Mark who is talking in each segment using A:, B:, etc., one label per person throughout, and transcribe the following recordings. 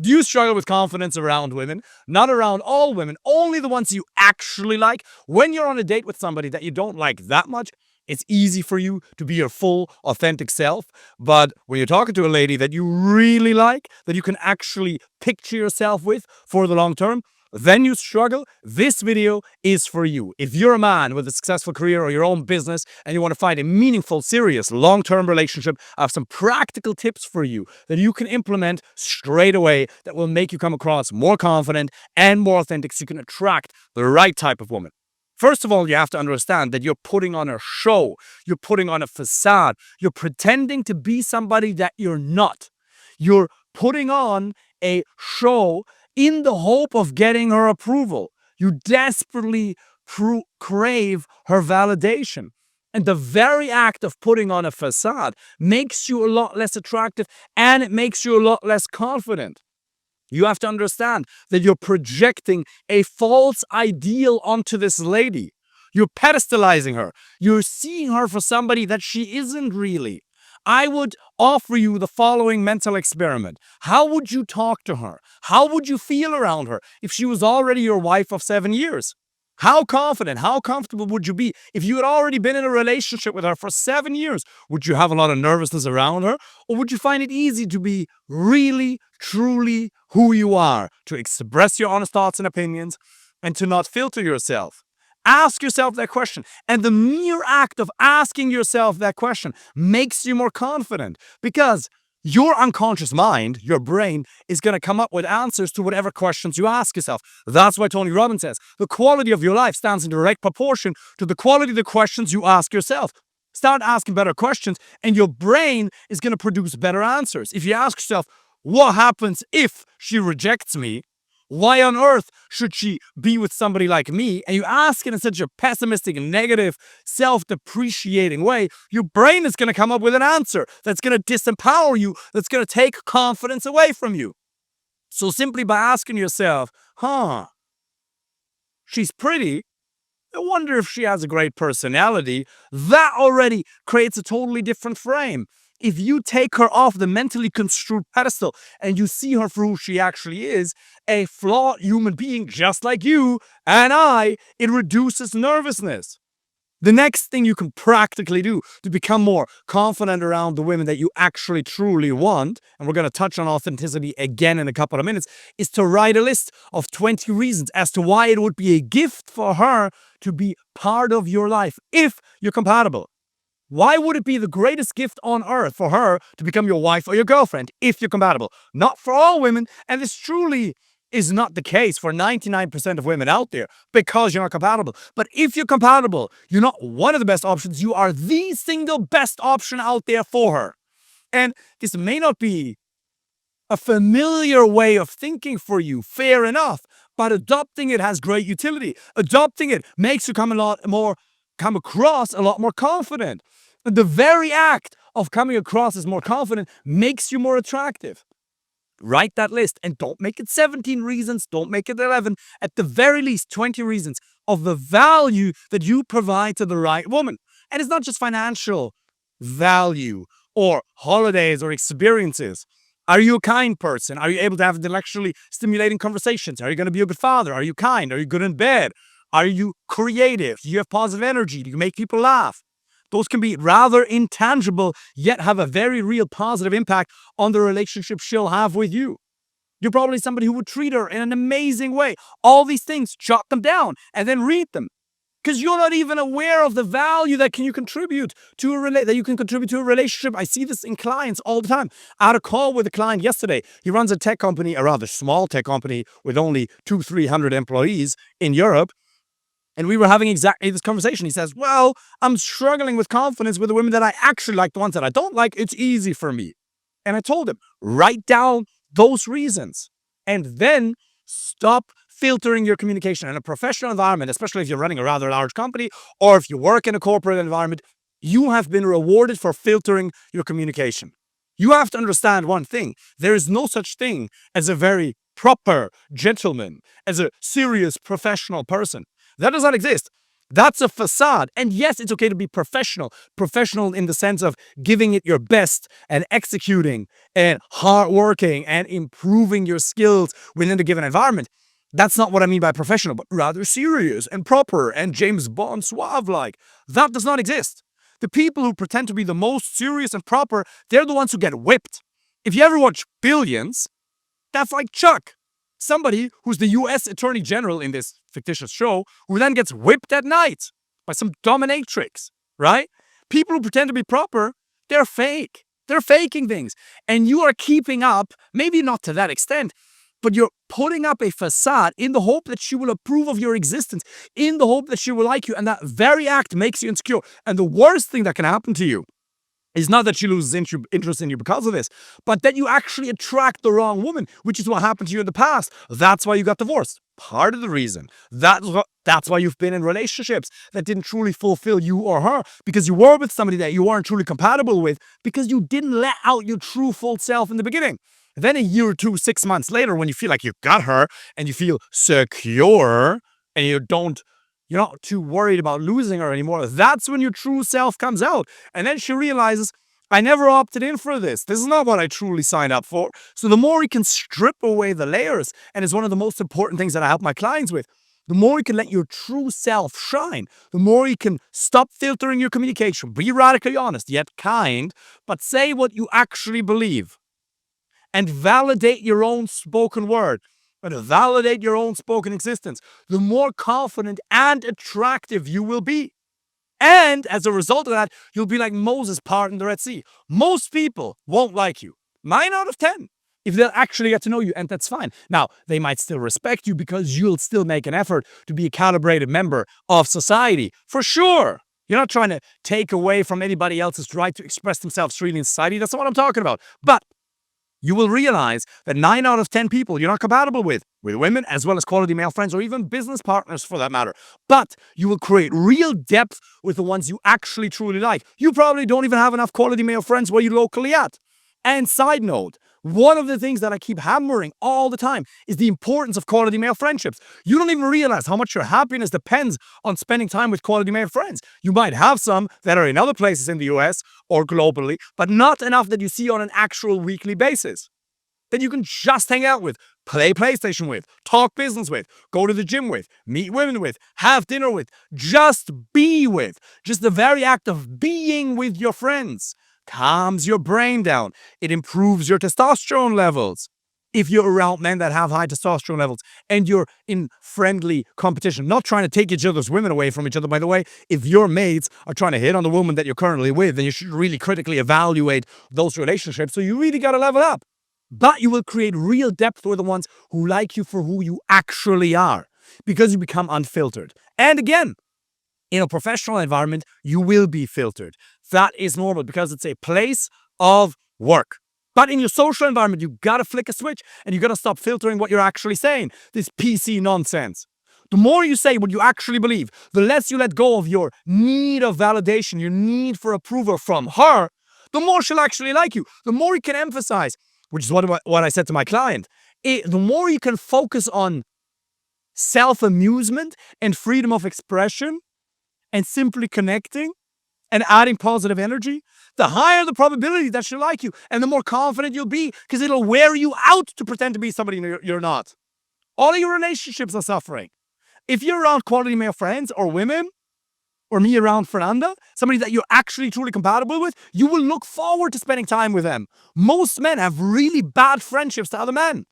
A: Do you struggle with confidence around women? Not around all women, only the ones you actually like. When you're on a date with somebody that you don't like that much, it's easy for you to be your full, authentic self. But when you're talking to a lady that you really like, that you can actually picture yourself with for the long term, then you struggle. This video is for you. If you're a man with a successful career or your own business and you want to find a meaningful, serious, long-term relationship, I have some practical tips for you that you can implement straight away that will make you come across more confident and more authentic so you can attract the right type of woman. First of all, you have to understand that you're putting on a show. You're putting on a facade. You're pretending to be somebody that you're not. You're putting on a show in the hope of getting her approval. You desperately crave her validation. And the very act of putting on a facade makes you a lot less attractive and it makes you a lot less confident. You have to understand that you're projecting a false ideal onto this lady. You're pedestalizing her. You're seeing her for somebody that she isn't really. I would offer you the following mental experiment. How would you talk to her? How would you feel around her if she was already your wife of 7 years? How confident, how comfortable would you be if you had already been in a relationship with her for 7 years? Would you have a lot of nervousness around her? Or would you find it easy to be really, truly who you are, to express your honest thoughts and opinions, and to not filter yourself? Ask yourself that question. And the mere act of asking yourself that question makes you more confident because your unconscious mind, your brain, is going to come up with answers to whatever questions you ask yourself. That's why Tony Robbins says the quality of your life stands in direct proportion to the quality of the questions you ask yourself. Start asking better questions and your brain is going to produce better answers. If you ask yourself, what happens if she rejects me? Why on earth should she be with somebody like me? And you ask it in such a pessimistic, negative, self-depreciating way, your brain is going to come up with an answer that's going to disempower you, that's going to take confidence away from you. So simply by asking yourself, she's pretty, I wonder if she has a great personality, that already creates a totally different frame. If you take her off the mentally construed pedestal and you see her for who she actually is, a flawed human being just like you and I, it reduces nervousness. The next thing you can practically do to become more confident around the women that you actually truly want, and we're going to touch on authenticity again in a couple of minutes, is to write a list of 20 reasons as to why it would be a gift for her to be part of your life if you're compatible. Why would it be the greatest gift on earth for her to become your wife or your girlfriend if you're compatible? Not for all women, and this truly is not the case for 99% of women out there because you're not compatible. But if you're compatible, you're not one of the best options, you are the single best option out there for her. And this may not be a familiar way of thinking for you, fair enough, but adopting it has great utility. Adopting it makes you come across a lot more confident. The very act of coming across as more confident makes you more attractive. Write that list and don't make it 17 reasons, don't make it 11, at the very least 20 reasons of the value that you provide to the right woman. And it's not just financial value or holidays or experiences. Are you a kind person? Are you able to have intellectually stimulating conversations? Are you going to be a good father? Are you kind? Are you good in bed? Are you creative? Do you have positive energy? Do you make people laugh? Those can be rather intangible, yet have a very real positive impact on the relationship she'll have with you. You're probably somebody who would treat her in an amazing way. All these things, jot them down and then read them. Because you're not even aware of the value that you can contribute to a relationship. I see this in clients all the time. I had a call with a client yesterday. He runs a tech company, a rather small tech company with only 200-300 employees in Europe. And we were having exactly this conversation. He says, well, I'm struggling with confidence with the women that I actually like. The ones that I don't like, it's easy for me. And I told him, write down those reasons and then stop filtering your communication. In a professional environment, especially if you're running a rather large company or if you work in a corporate environment, you have been rewarded for filtering your communication. You have to understand one thing. There is no such thing as a very proper gentleman, as a serious professional person. That does not exist. That's a facade. And yes, it's okay to be professional. Professional in the sense of giving it your best and executing and hardworking and improving your skills within a given environment. That's not what I mean by professional, but rather serious and proper and James Bond suave like. That does not exist. The people who pretend to be the most serious and proper, they're the ones who get whipped. If you ever watch Billions, that's like Chuck, somebody who's the US Attorney General in this fictitious show, who then gets whipped at night by some dominatrix, right? People who pretend to be proper, they're fake. They're faking things. And you are keeping up, maybe not to that extent, but you're putting up a facade in the hope that she will approve of your existence, in the hope that she will like you. And that very act makes you insecure. And the worst thing that can happen to you is not that she loses interest in you because of this, but that you actually attract the wrong woman, which is what happened to you in the past. That's why you got divorced. Part of the reason. That's why you've been in relationships that didn't truly fulfill you or her, because you were with somebody that you weren't truly compatible with, because you didn't let out your true full self in the beginning. Then a year or two, 6 months later, when you feel like you got her and you feel secure and you're not too worried about losing her anymore, that's when your true self comes out. And then she realizes, I never opted in for this. This is not what I truly signed up for. So the more you can strip away the layers, and it's one of the most important things that I help my clients with, the more you can let your true self shine, the more you can stop filtering your communication, be radically honest, yet kind, but say what you actually believe and validate your own spoken word and validate your own spoken existence, the more confident and attractive you will be. And as a result of that, you'll be like Moses parting the Red Sea. Most people won't like you. 9 out of 10. If they'll actually get to know you, and that's fine. Now, they might still respect you because you'll still make an effort to be a calibrated member of society. For sure. You're not trying to take away from anybody else's right to express themselves freely in society. That's not what I'm talking about. But you will realize that 9 out of 10 people you're not compatible with women as well as quality male friends or even business partners for that matter. But you will create real depth with the ones you actually truly like. You probably don't even have enough quality male friends where you're locally at. And side note, one of the things that I keep hammering all the time is the importance of quality male friendships. You don't even realize how much your happiness depends on spending time with quality male friends. You might have some that are in other places in the US or globally, but not enough that you see on an actual weekly basis. That you can just hang out with, play PlayStation with, talk business with, go to the gym with, meet women with, have dinner with, just be with. Just the very act of being with your friends calms your brain down. It improves your testosterone levels. If you're around men that have high testosterone levels and you're in friendly competition, not trying to take each other's women away from each other, by the way, if your mates are trying to hit on the woman that you're currently with, then you should really critically evaluate those relationships. So you really got to level up. But you will create real depth with the ones who like you for who you actually are because you become unfiltered. And again, in a professional environment, you will be filtered. That is normal because it's a place of work. But in your social environment, you gotta flick a switch and you gotta stop filtering what you're actually saying. This PC nonsense. The more you say what you actually believe, the less you let go of your need of validation, your need for approval from her, the more she'll actually like you. The more you can emphasize, which is what I said to my client, the more you can focus on self-amusement and freedom of expression and simply connecting and adding positive energy, the higher the probability that she'll like you and the more confident you'll be because it'll wear you out to pretend to be somebody you're not. All of your relationships are suffering. If you're around quality male friends or women, or me around Fernanda, somebody that you're actually truly compatible with, you will look forward to spending time with them. Most men have really bad friendships to other men.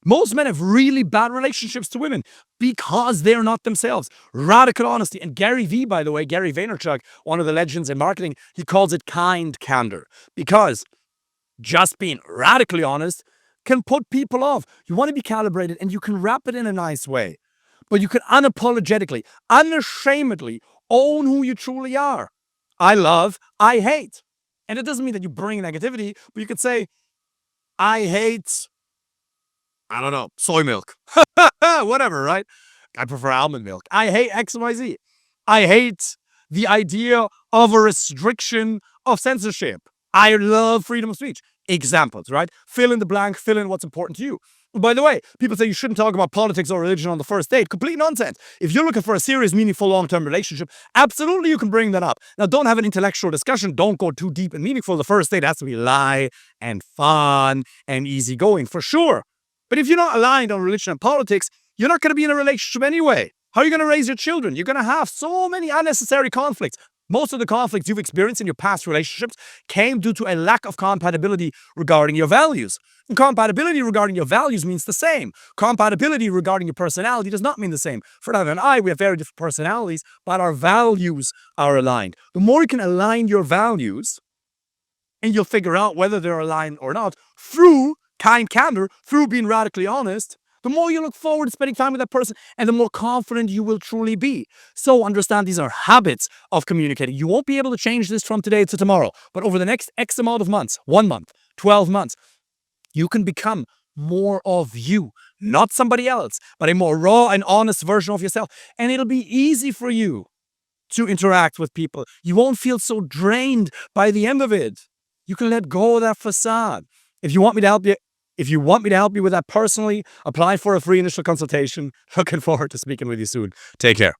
A: Most men have really bad relationships to women because they're not themselves. Radical honesty. And Gary V, by the way, Gary Vaynerchuk, one of the legends in marketing, he calls it kind candor because just being radically honest can put people off. You want to be calibrated and you can wrap it in a nice way, but you can unapologetically, unashamedly own who you truly are. I love, I hate. And it doesn't mean that you bring negativity, but you could say, I hate, I don't know, soy milk. Whatever, right? I prefer almond milk. I hate XYZ. I hate the idea of a restriction of censorship. I love freedom of speech. Examples, right? Fill in the blank, fill in what's important to you. By the way, people say you shouldn't talk about politics or religion on the first date. Complete nonsense. If you're looking for a serious, meaningful, long-term relationship, absolutely you can bring that up. Now, don't have an intellectual discussion. Don't go too deep and meaningful. The first date has to be light and fun and easygoing, for sure. But if you're not aligned on religion and politics, you're not going to be in a relationship anyway. How are you going to raise your children? You're going to have so many unnecessary conflicts. Most of the conflicts you've experienced in your past relationships came due to a lack of compatibility regarding your values. And compatibility regarding your values means the same. Compatibility regarding your personality does not mean the same. Fernando and I, we have very different personalities, but our values are aligned. The more you can align your values, and you'll figure out whether they're aligned or not through kind candor, through being radically honest, the more you look forward to spending time with that person and the more confident you will truly be. So understand these are habits of communicating. You won't be able to change this from today to tomorrow, but over the next X amount of months, 1 month, 12 months, you can become more of you, not somebody else, but a more raw and honest version of yourself. And it'll be easy for you to interact with people. You won't feel so drained by the end of it. You can let go of that facade. If you want me to help you with that personally, apply for a free initial consultation. Looking forward to speaking with you soon. Take care.